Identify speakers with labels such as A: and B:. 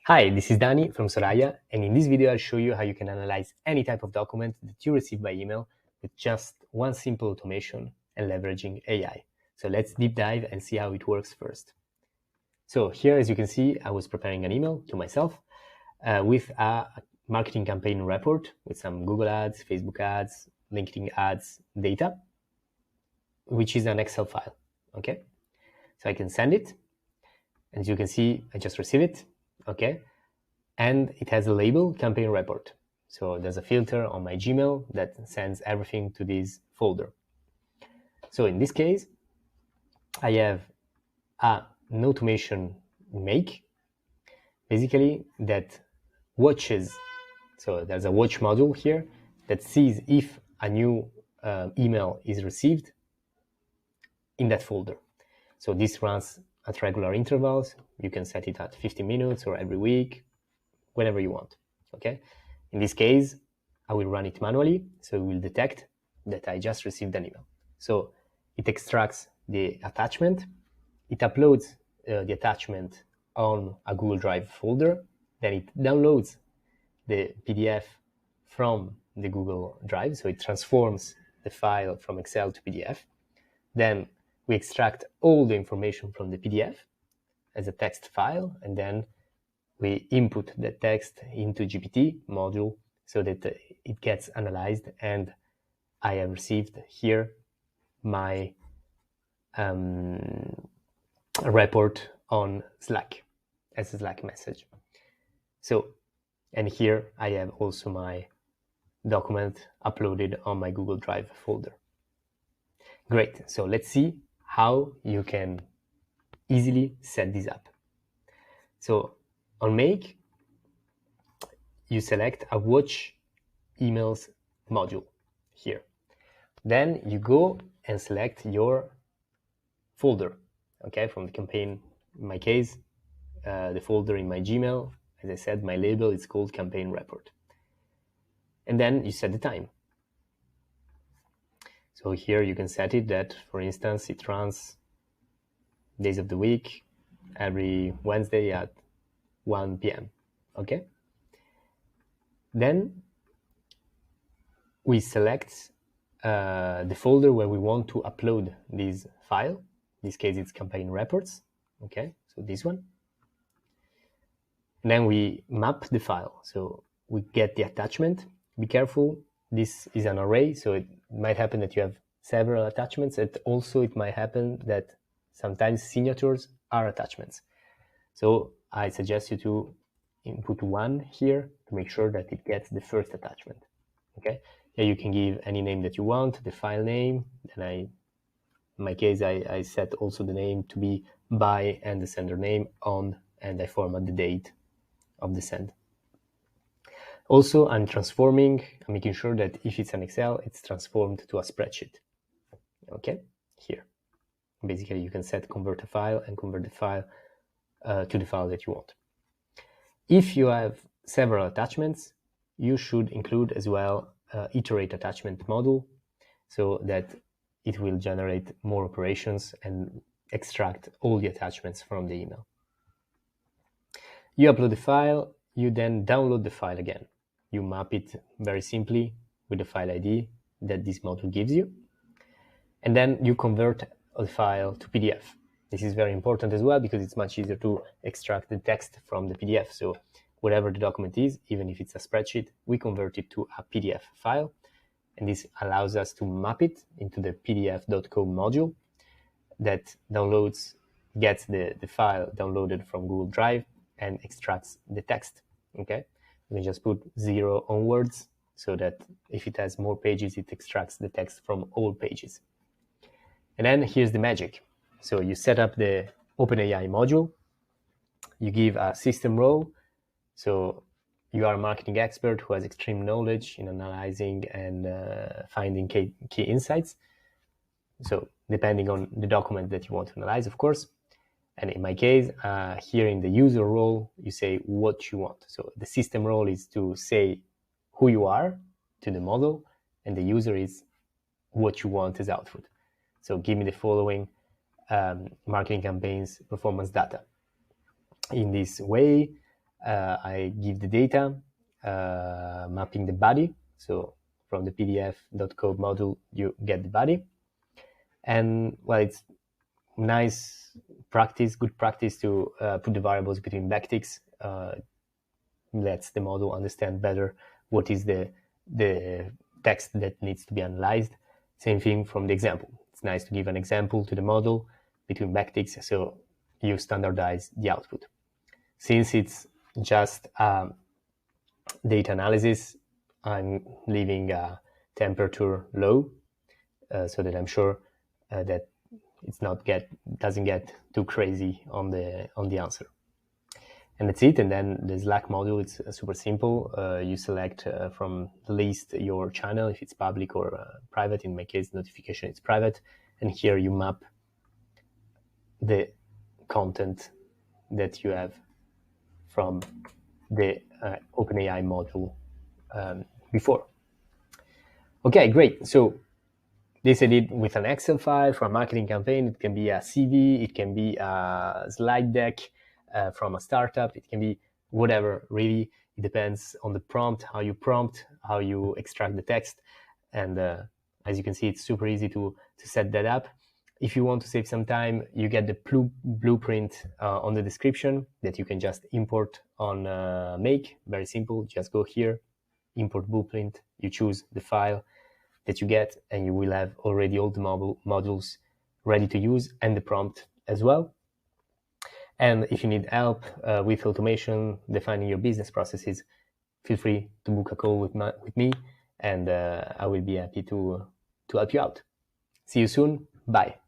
A: Hi, this is Danny from Soraya, and in this video I'll show you how you can analyze any type of document that you receive by email with just one simple automation and leveraging AI. So let's deep dive and see how it works first. So here, as you can see, I was preparing an email to myself with a marketing campaign report with some Google ads, Facebook ads, LinkedIn ads data, which is an Excel file, okay? So I can send it. As you can see, I just received it, okay? And it has a label, campaign report. So there's a filter on my Gmail that sends everything to this folder. So in this case, I have an automation make, basically that watches. So there's a watch module here that sees if a new email is received in that folder. So this runs at regular intervals. You can set it at 50 minutes or every week, whenever you want, okay? In this case, I will run it manually, so it will detect that I just received an email. So it extracts the attachment, it uploads the attachment on a Google Drive folder, then it downloads the PDF from the Google Drive, so it transforms the file from Excel to PDF. Then we extract all the information from the PDF as a text file, and then we input the text into GPT module so that it gets analyzed, and I have received here my report on Slack as a Slack message. So, and here I have also my document uploaded on my Google Drive folder. Great, so let's see how you can easily set this up. So on Make, you select a watch emails module here. Then you go and select your folder, okay, from the campaign. In my case, the folder in my Gmail, as I said, my label is called campaign report. And then you set the time. So here you can set it that, for instance, it runs days of the week, every Wednesday at 1 p.m. Okay. Then we select the folder where we want to upload this file. In this case, it's campaign reports. Okay, so this one. And then we map the file. So we get the attachment. Be careful, this is an array, so it might happen that you have several attachments. It might happen that sometimes signatures are attachments. So I suggest you to input one here to make sure that it gets the first attachment. Okay, here you can give any name that you want, the file name. Then in my case, I set also the name to be by and the sender name on, and I format the date of the send. Also, I'm making sure that if it's an Excel, it's transformed to a spreadsheet. Okay, here. Basically, you can set convert a file and convert the file to the file that you want. If you have several attachments, you should include as well iterate attachment module so that it will generate more operations and extract all the attachments from the email. You upload the file, you then download the file again. You map it very simply with the file ID that this module gives you. And then you convert the file to PDF. This is very important as well because it's much easier to extract the text from the PDF. So whatever the document is, even if it's a spreadsheet, we convert it to a PDF file. And this allows us to map it into the pdf.co module that gets the file downloaded from Google Drive and extracts the text, okay? You can just put 0 onwards so that if it has more pages, it extracts the text from all pages. And then here's the magic. So you set up the OpenAI module, you give a system role. So you are a marketing expert who has extreme knowledge in analyzing and finding key insights. So depending on the document that you want to analyze, of course. And in my case, here in the user role, you say what you want. So the system role is to say who you are to the model, and the user is what you want as output. So give me the following marketing campaigns performance data. In this way, I give the data, mapping the body. So from the pdf.code module, you get the body. And well, it's nice practice, good practice to put the variables between backticks. Lets the model understand better what is the text that needs to be analyzed. Same thing from the example. It's nice to give an example to the model between backticks, so you standardize the output. Since it's just data analysis, I'm leaving temperature low, so that I'm sure that it's doesn't get too crazy on the answer. And that's it. And then the Slack module, it's super simple. You select from the list your channel, if it's public or private. In my case, notification, it's private. And here you map the content that you have from the OpenAI module before. Okay, great. So this I did with an Excel file for a marketing campaign. It can be a CV, it can be a slide deck from a startup, it can be whatever, really. It depends on the prompt, how you extract the text. And as you can see, it's super easy to set that up. If you want to save some time, you get the blueprint on the description that you can just import on Make. Very simple, just go here, import blueprint, you choose the file that you get, and you will have already all the modules ready to use and the prompt as well. And if you need help with automation, defining your business processes, feel free to book a call with me, and I will be happy to help you out. See you soon. Bye.